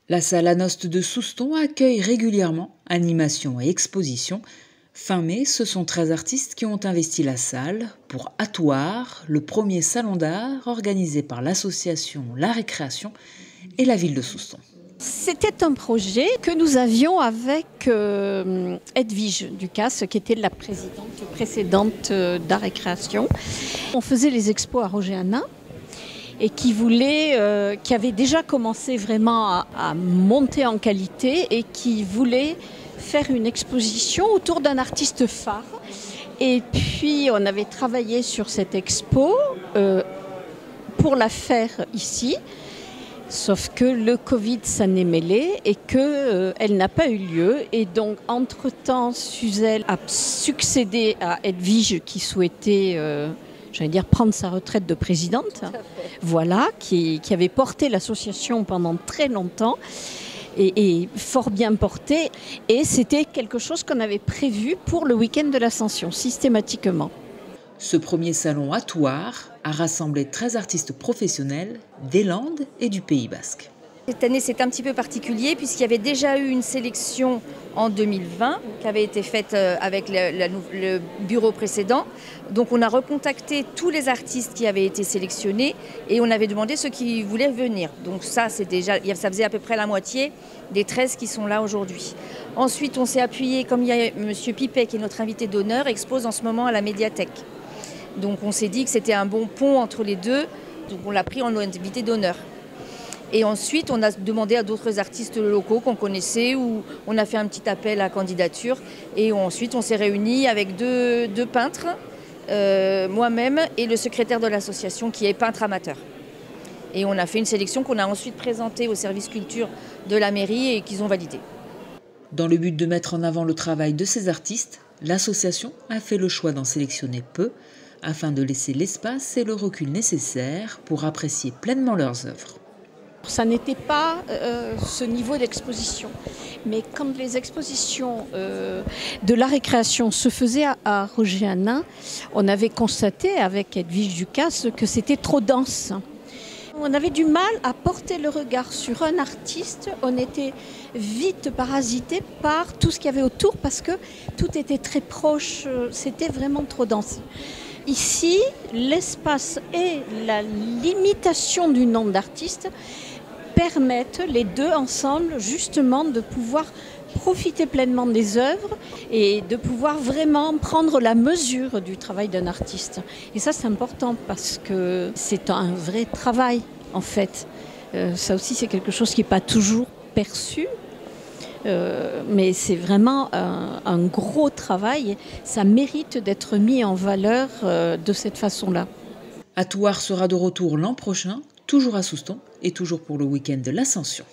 La salle Anost de Souston accueille régulièrement animations et expositions. Fin mai, ce sont 13 artistes qui ont investi la salle pour Atouar, le premier salon d'art organisé par l'association La Récréation et la ville de Souston. C'était un projet que nous avions avec Edwige Ducasse, qui était la présidente précédente d'Art et Création. On faisait les expos à Roger-Hanin et qui avait déjà commencé vraiment à monter en qualité et qui voulait faire une exposition autour d'un artiste phare. Et puis on avait travaillé sur cette expo pour la faire ici. Sauf que le Covid s'en est mêlé et qu'elle n'a pas eu lieu. Et donc, entre-temps, Suzel a succédé à Edwige qui souhaitait, prendre sa retraite de présidente. Voilà, qui avait porté l'association pendant très longtemps et fort bien porté. Et c'était quelque chose qu'on avait prévu pour le week-end de l'Ascension, systématiquement. Ce premier salon Atouar a rassemblé 13 artistes professionnels des Landes et du Pays Basque. Cette année, c'est un petit peu particulier puisqu'il y avait déjà eu une sélection en 2020 qui avait été faite avec le bureau précédent. Donc on a recontacté tous les artistes qui avaient été sélectionnés et on avait demandé ceux qui voulaient venir. Donc ça faisait à peu près la moitié des 13 qui sont là aujourd'hui. Ensuite, on s'est appuyé, comme il y a M. Pipet qui est notre invité d'honneur, expose en ce moment à la médiathèque. Donc on s'est dit que c'était un bon pont entre les deux, donc on l'a pris en invité d'honneur. Et ensuite, on a demandé à d'autres artistes locaux qu'on connaissait, ou on a fait un petit appel à candidature. Et ensuite, on s'est réunis avec deux peintres, moi-même et le secrétaire de l'association qui est peintre amateur. Et on a fait une sélection qu'on a ensuite présentée au service culture de la mairie et qu'ils ont validée. Dans le but de mettre en avant le travail de ces artistes, l'association a fait le choix d'en sélectionner peu, afin de laisser l'espace et le recul nécessaires pour apprécier pleinement leurs œuvres. Ça n'était pas ce niveau d'exposition, mais quand les expositions de la récréation se faisaient à Roger-Hanin, on avait constaté avec Edwige Ducasse que c'était trop dense. On avait du mal à porter le regard sur un artiste, on était vite parasité par tout ce qu'il y avait autour parce que tout était très proche, c'était vraiment trop dense. Ici, l'espace et la limitation du nombre d'artistes permettent les deux ensemble justement de pouvoir profiter pleinement des œuvres et de pouvoir vraiment prendre la mesure du travail d'un artiste. Et ça, c'est important parce que c'est un vrai travail en fait. Ça aussi, c'est quelque chose qui n'est pas toujours perçu. Mais c'est vraiment un gros travail. Ça mérite d'être mis en valeur de cette façon-là. Atouar sera de retour l'an prochain, toujours à Souston et toujours pour le week-end de l'Ascension.